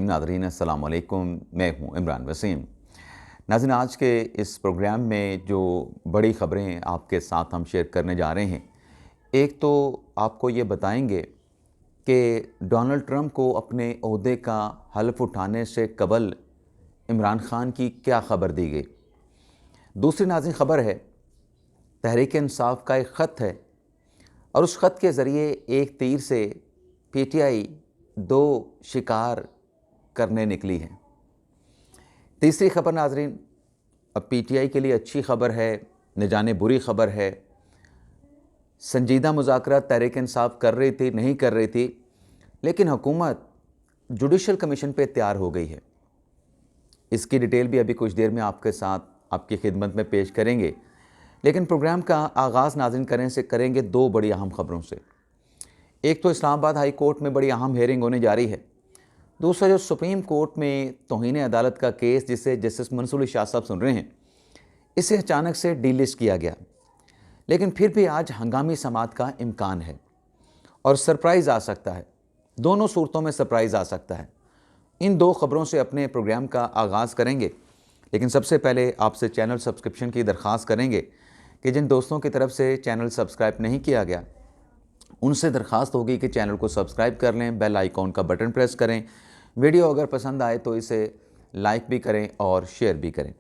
नाज़रीन अस्सलाम वालेकुम, मैं हूँ इमरान वसीम। नाज़रीन, आज के इस प्रोग्राम में जो बड़ी ख़बरें आपके साथ हम शेयर करने जा रहे हैं, एक तो आपको ये बताएंगे कि डोनाल्ड ट्रंप को अपने ओहदे का हल्फ़ उठाने से कबल इमरान ख़ान की क्या ख़बर दी गई। दूसरी नाज़रीन ख़बर है, तहरीक इंसाफ का एक ख़त है और उस ख़त के ज़रिए एक तीर से PTI 2 शिकार करने निकली है। तीसरी खबर नाजरीन, अब PTI के लिए अच्छी खबर है, न जाने बुरी खबर है। संजीदा मुज़ाकरा तहरीक इंसाफ कर रही थी, नहीं कर रही थी, लेकिन हुकूमत जुडिशल कमीशन पे तैयार हो गई है। इसकी डिटेल भी अभी कुछ देर में आपके साथ आपकी खिदमत में पेश करेंगे, लेकिन प्रोग्राम का आगाज़ नाज़रीन करेंगे दो बड़ी अहम ख़बरों से। एक तो इस्लामाबाद हाई कोर्ट में बड़ी अहम हेयरिंग होने जा रही है। दूसरा, जो सुप्रीम कोर्ट में तौहीन अदालत का केस जिसे जस्टिस मंसूर शाह साहब सुन रहे हैं, इसे अचानक से डीलिस्ट किया गया, लेकिन फिर भी आज हंगामी समाअत का इम्कान है और सरप्राइज़ आ सकता है। दोनों सूरतों में सरप्राइज़ आ सकता है। इन दो ख़बरों से अपने प्रोग्राम का आगाज़ करेंगे, लेकिन सबसे पहले आपसे चैनल सब्सक्रिप्शन की दरख्वास्त करेंगे कि जिन दोस्तों की तरफ से चैनल सब्सक्राइब नहीं किया गया, उनसे दरख्वास्त होगी कि चैनल को सब्सक्राइब कर लें, बेल आइकॉन का बटन प्रेस करें। वीडियो अगर पसंद आए तो इसे लाइक भी करें और शेयर भी करें।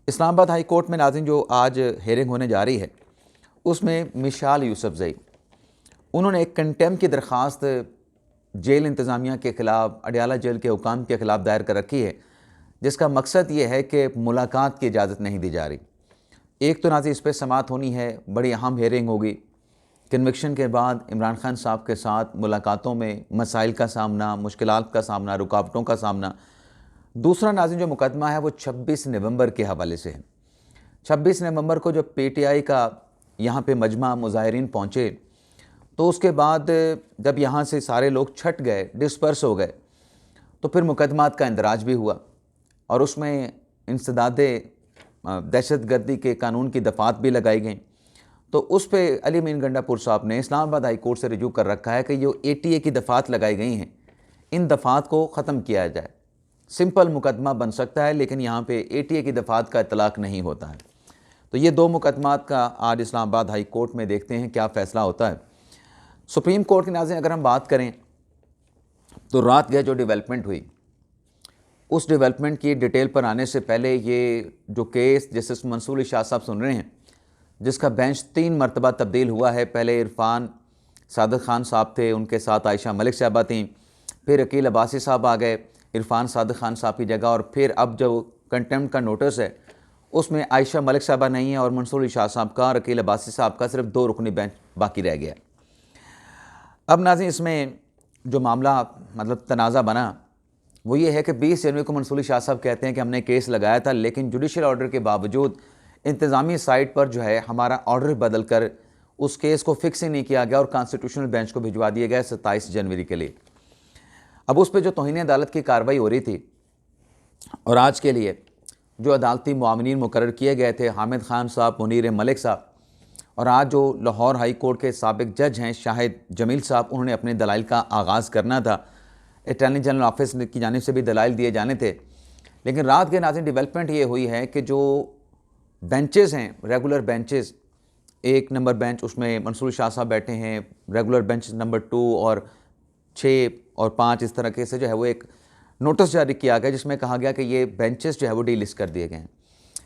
इस्लामाबाद हाई कोर्ट में नाज़रीन जो आज हेयरिंग होने जा रही है, उसमें मिशाल यूसुफजई उन्होंने एक कंटेम्प्ट की दरख्वास्त जेल इंतज़ामिया के ख़िलाफ़, अडयाला जेल के हुकाम के ख़िलाफ़ दायर कर रखी है, जिसका मकसद ये है कि मुलाकात की इजाज़त नहीं दी जा रही। एक तो नाज़रीन इस पर समाअत होनी है, बड़ी अहम हेयरिंग होगी। कन्विक्शन के बाद इमरान खान साहब के साथ मुलाकातों में मसाइल का सामना, मुश्किलात का सामना, रुकावटों का सामना। दूसरा नाज़रीन जो मुकदमा है वो 26 नवंबर के हवाले से है। 26 नवंबर को जब PTI का यहाँ पे मजमा मुज़ाहिरीन पहुँचे, तो उसके बाद जब यहाँ से सारे लोग छट गए, डिस्पर्स हो गए, तो फिर मुकदमात का इंदराज भी हुआ और उसमें इंसदादे दहशतगर्दी के कानून की दफ़ात भी लगाई गई। तो उस पर अली मीन गंडापुर साहब ने इस्लामाबाद हाई कोर्ट से रिजू कर रखा है कि जो ATA की दफ़ात लगाई गई हैं, इन दफ़ात को ख़त्म किया जाए। सिंपल मुकदमा बन सकता है, लेकिन यहाँ पे ATA की दफ़ात का इतलाक़ नहीं होता है। तो ये दो मुकदमात का आज इस्लामाबाद हाई कोर्ट में देखते हैं क्या फ़ैसला होता है। सुप्रीम कोर्ट के नाज़रीन अगर हम बात करें तो रात गए जो डेवलपमेंट हुई, उस डेवलपमेंट की डिटेल पर आने से पहले ये जो केस जस्टिस मंसूर शाह साहब सुन रहे हैं, जिसका बेंच 3 मरतबा तब्दील हुआ है। पहले इरफान सादिक खान साहब थे, उनके साथ आयशा मलिक साहबा थीं, फिर अकील अब्बासी साहब आ गए इरफान सादिक खान साहब की जगह, और फिर अब जो कंटेम्प्ट का नोटिस है उसमें आयशा मलिक साहबा नहीं है और मंसूर शाह साहब का और अकील अब्बासी साहब का सिर्फ 2 रुकनी बेंच बाकी रह गया। अब नाज़रीन इसमें जो मामला मतलब तनाज़ा बना वो ये है कि 20 जनवरी को मंसूर शाह साहब कहते हैं कि हमने केस लगाया था, लेकिन जुडिशल ऑर्डर के बावजूद इंतज़ामी साइट पर जो है हमारा ऑर्डर बदल कर उस केस को फिक्स ही नहीं किया गया और कॉन्स्टिट्यूशनल बेंच को भिजवा दिया गया 27 जनवरी के लिए। अब उस पर जो तौहीन अदालत की कार्रवाई हो रही थी और आज के लिए जो अदालती मुआविनीन मुकर्रर किए गए थे, हामिद खान साहब, मुनीर मलिक साहब, और आज जो लाहौर हाई कोर्ट के साबिक जज हैं शाहिद जमील साहब, उन्होंने अपने दलाइल का आगाज़ करना था। अटॉर्नी जनरल ऑफिस की जानिब से भी दलाइल दिए जाने थे, लेकिन रात के नाज़रीन डेवलपमेंट ये हुई है कि जो बेंचेस हैं, रेगुलर बेंचेस, 1 नंबर बेंच उसमें मंसूर शाह साहब बैठे हैं, रेगुलर बेंच नंबर 2 और 6 और 5, इस तरह से जो है वो एक नोटिस जारी किया गया जिसमें कहा गया कि ये बेंचेस जो है वो डीलिस्ट कर दिए गए हैं।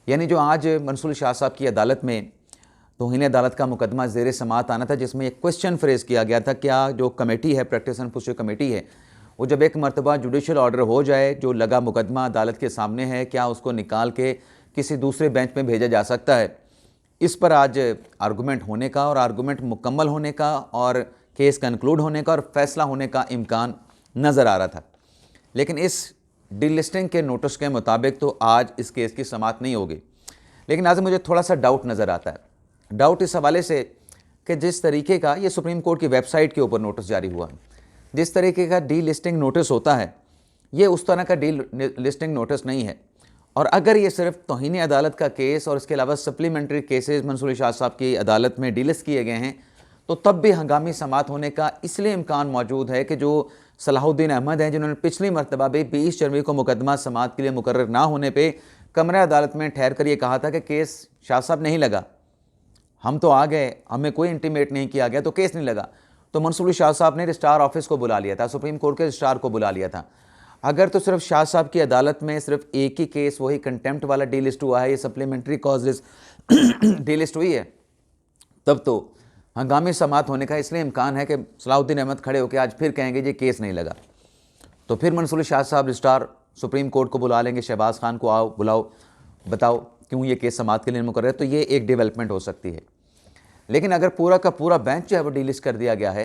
यानी जो आज मंसूर शाह साहब की अदालत में तौहीन अदालत का मुकदमा ज़ेर समाअत आना था, जिसमें एक क्वेश्चन फ्रेज़ किया गया था, क्या जो कमेटी है, प्रैक्टिस एंड प्रोसीजर कमेटी है, वो जब एक मरतबा जुडिशल ऑर्डर हो जाए, जो लगा मुकदमा अदालत के सामने है, क्या उसको निकाल के किसी दूसरे बेंच में भेजा जा सकता है। इस पर आज आर्गूमेंट होने का और आर्गूमेंट मुकम्मल होने का और केस कंक्लूड होने का और फैसला होने का इम्कान नज़र आ रहा था, लेकिन इस डीलिस्टिंग के नोटिस के मुताबिक तो आज इस केस की समाअत नहीं होगी। लेकिन आज मुझे थोड़ा सा डाउट नज़र आता है। डाउट इस हवाले से कि जिस तरीके का ये सुप्रीम कोर्ट की वेबसाइट के ऊपर नोटिस जारी हुआ, जिस तरीके का डीलिस्टिंग नोटिस होता है, ये उस तरह का डीलिस्टिंग नोटिस नहीं है। और अगर ये सिर्फ तौहीन अदालत का केस और इसके अलावा सप्लीमेंट्री केसेस मंसूर शाह साहब की अदालत में डीलिस्ट किए गए हैं, तो तब भी हंगामी समाअत होने का इसलिए इम्कान मौजूद है कि जो सलाहुद्दीन अहमद हैं, जिन्होंने पिछली मरतबा भी 20 जनवरी को मुकदमा समाअत के लिए मुकर्रर ना होने पे कमरा अदालत में ठहर कर ये कहा था कि केस शाह साहब नहीं लगा, हम तो आ गए, हमें कोई इंटीमेट नहीं किया गया तो केस नहीं लगा। तो मंसूर अली शाह साहब ने रजिस्ट्रार ऑफिस को बुला लिया था, सुप्रीम कोर्ट के रजिस्ट्रार को बुला लिया था। अगर तो सिर्फ शाह साहब की अदालत में सिर्फ एक ही केस, वही कंटेम्प्ट वाला डीलिस्ट हुआ है, ये सप्लीमेंट्री कॉजेज डीलिस्ट हुई है, तब तो हंगामी समाअत होने का इसलिए इम्कान है कि सलाहुद्दीन अहमद खड़े होकर आज फिर कहेंगे ये केस नहीं लगा। तो फिर मंसूर अली शाह साहब रजिस्ट्रार सुप्रीम कोर्ट को बुला लेंगे, शहबाज खान को आओ बुलाओ, बताओ क्यों ये केस समाअत के लिए मुकर्रर है। तो ये एक डेवलपमेंट हो सकती है। लेकिन अगर पूरा का पूरा बेंच जो है वो डीलिस्ट कर दिया गया है,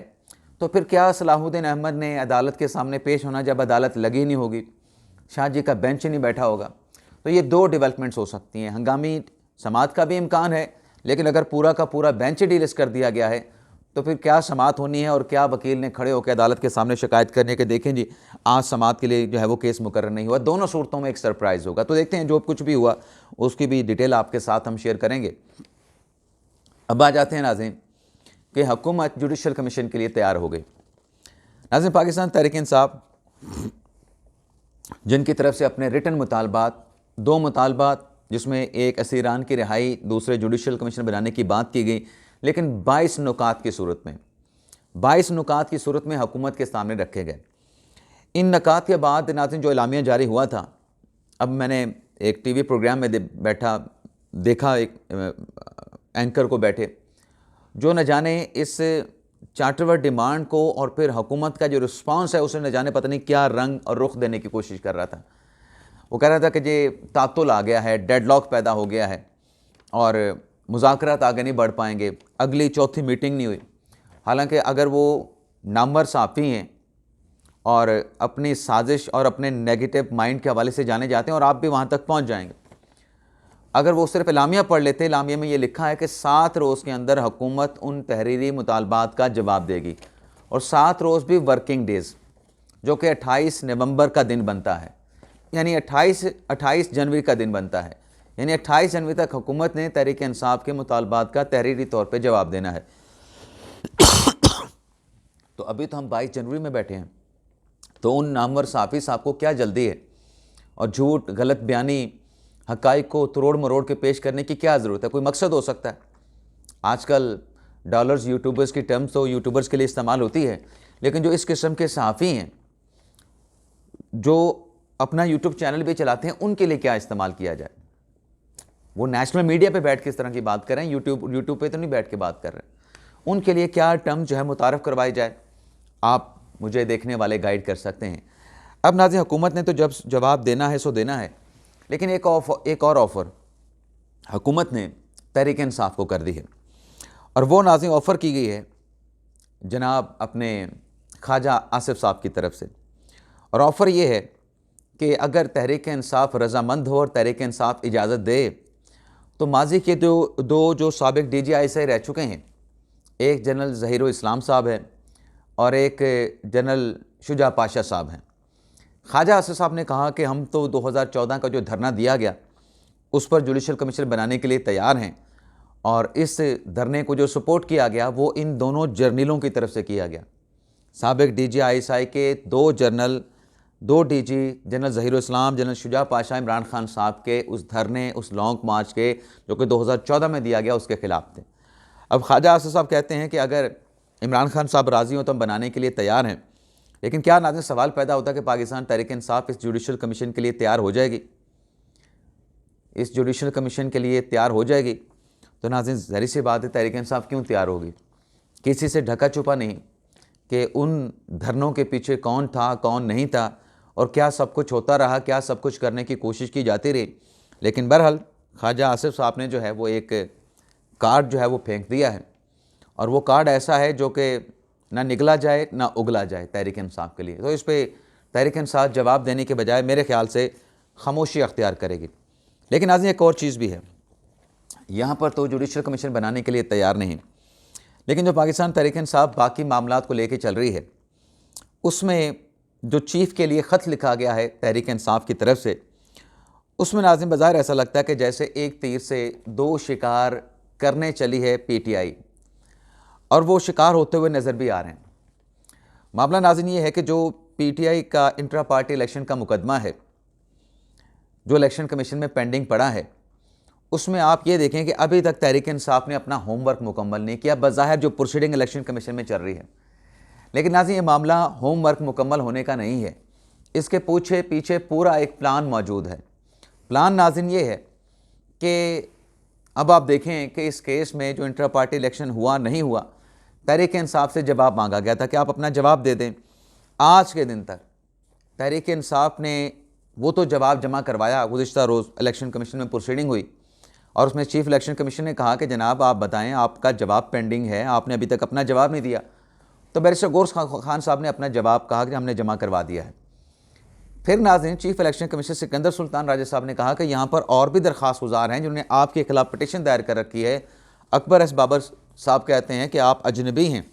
तो फिर क्या सलाहुद्दीन अहमद ने अदालत के सामने पेश होना जब अदालत लगी नहीं होगी, शाह जी का बेंच नहीं बैठा होगा। तो ये दो डेवलपमेंट्स हो सकती हैं। हंगामी समाअत का भी इम्कान है, लेकिन अगर पूरा का पूरा बेंच डीलिस्ट कर दिया गया है तो फिर क्या समाअत होनी है और क्या वकील ने खड़े होकर अदालत के सामने शिकायत करने के देखें जी आज समाअत के लिए जो है वो केस मुकर्रर नहीं हुआ। दोनों सूरतों में एक सरप्राइज़ होगा। तो देखते हैं जो कुछ भी हुआ उसकी भी डिटेल आपके साथ हम शेयर करेंगे। अब आ जाते हैं नाज़रीन कि हुकूमत जुडिशल कमीशन के लिए तैयार हो गई। नाज़रीन, पाकिस्तान तहरीक इंसाफ जिनकी तरफ से अपने रिटन मुतालबात, दो मुतालबात जिसमें एक असीरान की रिहाई, दूसरे जुडिशल कमीशन बनाने की बात की गई, लेकिन 22 नुकात की सूरत में 22 नुकात की सूरत में हुकूमत के सामने रखे गए। इन नुकात के बाद नाज़रीन जो एलामिया जारी हुआ था, अब मैंने एक टीवी प्रोग्राम में देखा एक एंकर को बैठे जो न जाने इस चार्टरवर्ड डिमांड को और फिर हुकूमत का जो रिस्पांस है उसे न जाने पता नहीं क्या रंग और रुख देने की कोशिश कर रहा था। वो कह रहा था कि ये तातुल आ गया है, डेडलॉक पैदा हो गया है और मुज़ाकरात आगे नहीं बढ़ पाएंगे, अगली चौथी मीटिंग नहीं हुई। हालांकि अगर वो नामवर साफ़ी हैं और अपनी साजिश और अपने नेगेटिव माइंड के हवाले से जाने जाते हैं और आप भी वहाँ तक पहुँच जाएंगे। अगर वो सिर्फ एलामिया पढ़ लेते, एलामिया में ये लिखा है कि 7 रोज़ के अंदर हुकूमत उन तहरीरी मुतालबात का जवाब देगी और 7 रोज़ भी वर्किंग डेज़, जो कि 28 नवंबर का दिन बनता है, यानी 28 जनवरी का दिन बनता है, यानी 28 जनवरी तक हुकूमत ने तहरीक इंसाफ के मुतालबात का तहरीरी तौर पे जवाब देना है। तो अभी तो हम 22 जनवरी में बैठे हैं, तो उन नामवर साफ़ी साहब को क्या जल्दी है और झूठ, गलत बयानी, हक़ाइक़ को तरोड़ मरोड़ के पेश करने की क्या ज़रूरत है? कोई मकसद हो सकता है। आजकल डॉलर्स यूट्यूबर्स की टर्म्स तो यूट्यूबर्स के लिए इस्तेमाल होती है, लेकिन जो इस किस्म के सहाफ़ी हैं जो अपना यूट्यूब चैनल भी चलाते हैं, उनके लिए क्या इस्तेमाल किया जाए? वो नेशनल मीडिया पे बैठ के इस तरह की बात कर रहे हैं, यूट्यूब पे तो नहीं बैठ के बात कर रहे हैं। उनके लिए क्या टर्म जो है मुतारफ़ करवाई जाए, आप मुझे देखने वाले गाइड कर सकते हैं। अब नाज़रीन, हुकूमत ने तो जब जवाब देना है सो देना है, लेकिन एक और ऑफ़र हुकूमत ने तहरीक इंसाफ को कर दी है और वो नाज़रीन ऑफ़र की गई है जनाब अपने ख्वाजा आसिफ साहब की तरफ से। और ऑफ़र ये है कि अगर तहरीक इंसाफ रज़ामंद हो और तहरीक इंसाफ इजाज़त दे तो माजी के जो साबिक DGI रह चुके हैं, एक जनरल ज़हीरुल इस्लाम साहब हैं और एक जनरल शुजा पाशा साहब हैं। ख्वाजा आसिफ साहब ने कहा कि हम तो 2014 का जो धरना दिया गया उस पर जुडिशल कमीशन बनाने के लिए तैयार हैं और इस धरने को जो सपोर्ट किया गया वो इन दोनों जर्नलों की तरफ से किया गया। साबिक DGI के दो DG जनरल ज़हीरुल इस्लाम, जनरल शुजा पाशा, इमरान खान साहब के उस धरने, उस लॉन्ग मार्च के जो कि 2014 में दिया गया उसके ख़िलाफ़ थे। अब ख्वाजा आसिफ साहब कहते हैं कि अगर इमरान खान साहब राज़ी हो तो हम बनाने के लिए तैयार हैं। लेकिन क्या नाज़रीन सवाल पैदा होता है कि पाकिस्तान तहरीक इंसाफ इस जुडिशल कमीशन के लिए तैयार हो जाएगी? इस जुडिशल कमीशन के लिए तैयार हो जाएगी? तो नाज़रीन ज़ाहिर सी बात है, तहरीक इंसाफ क्यों तैयार होगी? किसी से ढका छुपा नहीं कि उन धरनों के पीछे कौन था, कौन नहीं था और क्या सब कुछ होता रहा, क्या सब कुछ करने की कोशिश की जाती रही। लेकिन बहरहाल ख्वाजा आसिफ साहब ने जो है वो एक कार्ड जो है वो फेंक दिया है और वो कार्ड ऐसा है जो कि ना निगला जाए ना उगला जाए तहरीक इंसाफ के लिए। तो इस पर तहरीक इंसाफ जवाब देने के बजाय मेरे ख्याल से खामोशी अख्तियार करेगी। लेकिन आज एक और चीज़ भी है, यहाँ पर तो जुडिशल कमीशन बनाने के लिए तैयार नहीं, लेकिन जो पाकिस्तान तहरीक इंसाफ बाकी मामलात को लेके चल रही है उसमें जो चीफ़ के लिए ख़त लिखा गया है तहरीक इंसाफ की तरफ से, उसमें नाज़रीन बज़ाहिर ऐसा लगता है कि जैसे एक तीर से दो शिकार करने चली है PTI और वो शिकार होते हुए नज़र भी आ रहे हैं। मामला नाज़रीन ये है कि जो PTI का इंट्रा पार्टी इलेक्शन का मुकदमा है जो इलेक्शन कमीशन में पेंडिंग पड़ा है, उसमें आप ये देखें कि अभी तक तहरीक इंसाफ ने अपना होमवर्क मुकम्मल नहीं किया, बज़ाहिर जो प्रोसीडिंग इलेक्शन कमीशन में चल रही है। लेकिन नाज़रीन, ये मामला होमवर्क मुकम्मल होने का नहीं है, इसके पीछे पूरा एक प्लान मौजूद है। प्लान नाज़रीन ये है कि अब आप देखें कि इस केस में जो इंट्रा पार्टी इलेक्शन हुआ नहीं हुआ, तहरीक इंसाफ से जवाब मांगा गया था कि आप अपना जवाब दे दें। आज के दिन तक तहरीक इंसाफ ने वो तो जवाब जमा करवाया, गुज़िश्ता रोज़ इलेक्शन कमीशन में प्रोसीडिंग हुई और उसमें चीफ इलेक्शन कमीशन ने कहा कि जनाब आप बताएं, आपका जवाब पेंडिंग है, आपने अभी तक अपना जवाब नहीं दिया। तो बैरिस्टर गौहर खान साहब ने अपना जवाब कहा कि हमने जमा करवा दिया है। फिर नाज़रीन, chief election commissioner Sikandar Sultan Raja साहब ने कहा कि यहाँ पर और भी दरख्वास्त गुजार हैं जिन्होंने आपके खिलाफ पटिशन दायर कर रखी है। अकबर एस बाबर साहब कहते हैं कि आप अजनबी हैं,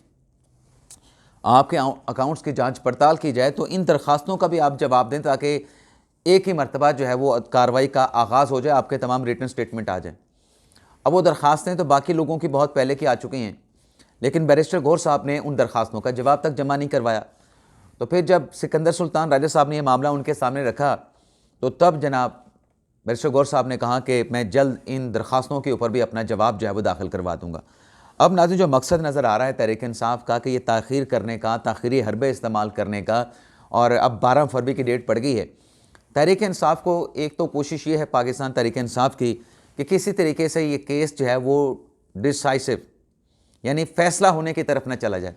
आपके अकाउंट्स की जांच पड़ताल की जाए, तो इन दरख्वास्तों का भी आप जवाब दें ताकि एक ही मरतबा जो है वो कार्रवाई का आगाज़ हो जाए, आपके तमाम रिटन स्टेटमेंट आ जाए। अब वो दरख्वास्तें तो बाकी लोगों की बहुत पहले की आ चुकी हैं, लेकिन बैरिस्टर गौहर साहब ने उन दरख्वास्तों का जवाब तक जमा नहीं करवाया। तो फिर जब सिकंदर सुल्तान राजा साहब ने यह मामला उनके सामने रखा, तो तब जनाब बैरिस्टर गौहर साहब ने कहा कि मैं जल्द इन दरख्वास्तों के ऊपर भी अपना जवाब जो है वो दाखिल करवा दूँगा। अब नाज़रीन, जो मकसद नज़र आ रहा है तहरीक इंसाफ का कि ये ताख़ीर करने का, ताख़ीरी हरबे इस्तेमाल करने का, और अब 12 फरवरी की डेट पड़ गई है। तहरीक इंसाफ को एक तो कोशिश ये है पाकिस्तान तहरीक इंसाफ की कि किसी तरीके से ये केस जो है वो डिसाइसिव यानी फ़ैसला होने की तरफ न चला जाए,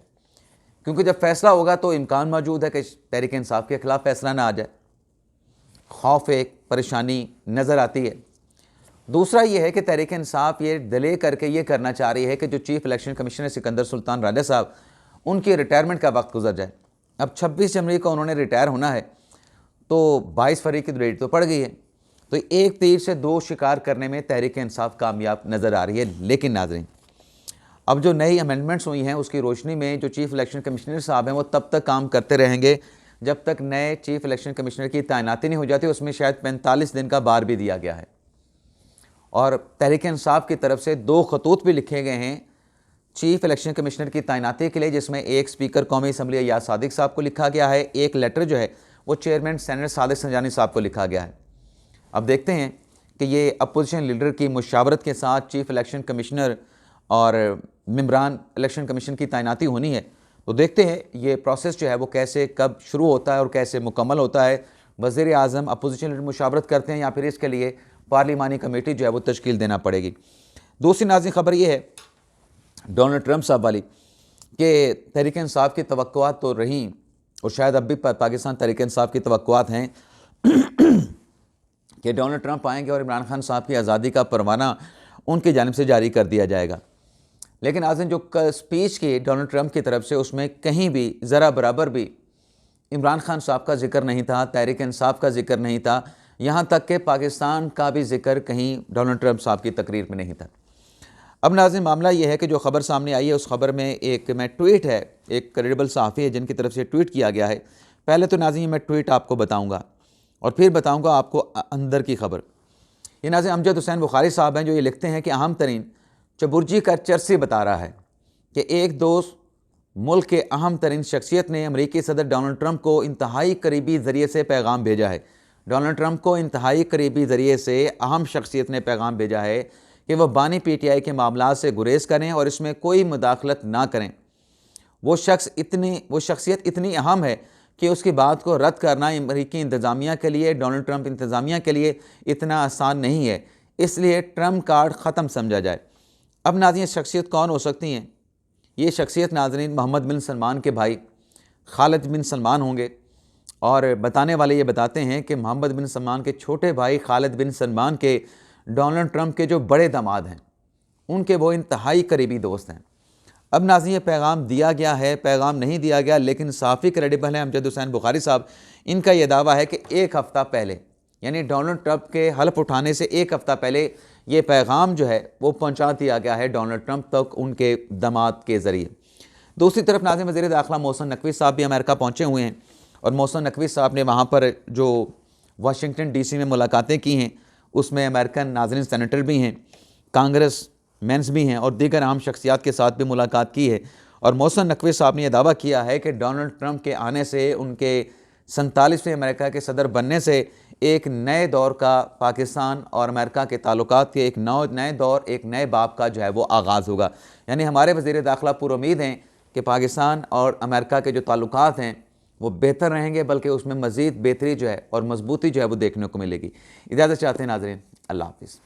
क्योंकि जब फ़ैसला होगा तो इम्कान मौजूद है कि तहरीक इंसाफ के ख़िलाफ़ फ़ैसला ना आ जाए। खौफ, एक परेशानी नज़र आती है। दूसरा ये है कि तहरीक इंसाफ ये डिले करके ये करना चाह रही है कि जो chief election commissioner Sikandar Sultan Raja साहब, उनके रिटायरमेंट का वक्त गुजर जाए। अब 26 जनवरी को उन्होंने रिटायर होना है, तो 22 फरवरी की डेट तो पड़ गई है। तो एक तीर से दो शिकार करने में तहरीक इंसाफ कामयाब नज़र आ रही है। लेकिन नाज़रीन, अब जो नई अमेंडमेंट्स हुई हैं उसकी रोशनी में जो चीफ इलेक्शन कमिश्नर साहब हैं वो तब तक काम करते रहेंगे जब तक नए चीफ इलेक्शन कमिश्नर की तैनाती नहीं हो जाती। उसमें शायद 45 दिन का बार भी दिया गया है, और तहरीक इंसाफ की तरफ से 2 खतूत भी लिखे गए हैं चीफ इलेक्शन कमिश्नर की तैनाती के लिए, जिसमें एक स्पीकर कौमी असम्बली अय्याज सादिक साहब को लिखा गया है, एक लेटर जो है वो चेयरमैन सेनेट सादिक संजानी साहब को लिखा गया है। अब देखते हैं कि ये अपोजिशन लीडर की मुशावरत के साथ चीफ इलेक्शन कमिश्नर और मेंबरान इलेक्शन कमीशन की तैनाती होनी है, तो देखते हैं ये प्रोसेस जो है वो कैसे कब शुरू होता है और कैसे मुकम्मल होता है। वज़ीर आज़म अपोजिशन लीडर मुशावरत करते हैं या फिर इसके लिए पार्लिमानी कमेटी जो है वो तश्कील देना पड़ेगी। दूसरी नाज़रीन खबर ये है डोनाल्ड ट्रंप साहब वाली, कि तहरीक इंसाफ की तवक्कुआत तो रहीं और शायद अब भी पाकिस्तान तहरीक इंसाफ की तवक्कुआत हैं कि डोनाल्ड ट्रंप आएंगे और इमरान खान साहब की आज़ादी का परवाना उनकी जानिब से जारी कर दिया जाएगा। लेकिन आज जो स्पीच की डोनाल्ड ट्रंप की तरफ से, उसमें कहीं भी ज़रा बराबर भी इमरान खान साहब का जिक्र नहीं था, तहरीक इंसाफ का जिक्र नहीं था, यहाँ तक कि पाकिस्तान का भी जिक्र कहीं डोनाल्ड ट्रंप साहब की तकरीर में नहीं था। अब नाज़रीन, मामला ये है कि जो ख़बर सामने आई है उस खबर में एक ट्वीट है, एक क्रेडिबल सहाफ़ी है जिनकी तरफ से ट्वीट किया गया है। पहले तो नाज़रीन मैं ट्वीट आपको बताऊँगा और फिर बताऊँगा आपको अंदर की खबर। ये नाज़रीन अमजद हुसैन बुखारी साहब हैं जो ये लिखते हैं कि अहम तरीन चबुर्जी का चर्सी बता रहा है कि एक दोस्त मुल्क के अहम तरीन शख्सियत ने अमेरिकी सदर डोनाल्ड ट्रंप को इंतहाई करीबी ज़रिए से पैगाम भेजा है। डोनाल्ड ट्रंप को इंतहाई करीबी ज़रिए से अहम शख्सियत ने पैगाम भेजा है कि वह बानी PTI के मामला से गुरेज करें और इसमें कोई मुदाखलत ना करें। वो शख्सियत इतनी अहम है कि उसकी बात को रद्द करना अमेरिकी इंतज़ामिया के लिए, डोनाल्ड ट्रंप इंतज़ामिया के लिए इतना आसान नहीं है, इसलिए ट्रंप कार्ड ख़त्म समझा जाए। अब नाज़रीन, शख्सियत कौन हो सकती हैं? ये शख्सियत नाज़रीन मोहम्मद बिन सलमान के भाई खालिद बिन सलमान होंगे, और बताने वाले ये बताते हैं कि मोहम्मद बिन सलमान के छोटे भाई खालिद बिन सलमान के डोनाल्ड ट्रंप के जो बड़े दामाद हैं उनके वो इंतहाई करीबी दोस्त हैं। अब नाज़रीन, ये पैगाम दिया गया है, पैगाम नहीं दिया गया, लेकिन साफ़ी क्रेडिबल है अमजद हुसैन बुखारी साहब। इनका ये दावा है कि एक हफ़्ता पहले, यानी डोनाल्ड ट्रंप के हल्फ उठाने से एक हफ़्ता पहले ये पैगाम जो है वो पहुंचा दिया गया है डोनाल्ड ट्रंप तक उनके दामाद के ज़रिए। दूसरी तरफ नाज़रीन, वज़ीर दाखिला मोहसिन नकवी साहब भी अमेरिका पहुँचे हुए हैं, और मोहसिन नकवी साहब ने वहाँ पर जो वाशिंगटन DC में मुलाकातें की हैं उसमें अमेरिकन नाज़रीन सेनेटर भी हैं, कांग्रेस मेंस भी हैं और दीगर अहम शख्सियात के साथ भी मुलाकात की है। और मोहसिन नकवी साहब ने यह दावा किया है कि डोनाल्ड ट्रंप के आने से, उनके 47वें अमेरिका के सदर बनने से एक नए दौर का पाकिस्तान और अमेरिका के ताल्लुकात के एक नए दौर, एक नए बाब का जो है वो आगाज़ होगा। यानी हमारे वज़ीर दाखिला पुरुमीद हैं कि पाकिस्तान और अमेरिका के जो ताल्लुकात हैं वो बेहतर रहेंगे, बल्कि उसमें मज़ीद बेहतरी जो है और मजबूती जो है वो देखने को मिलेगी। इजाज़त चाहते हैं नाज़रीन, अल्लाह हाफ़िज़।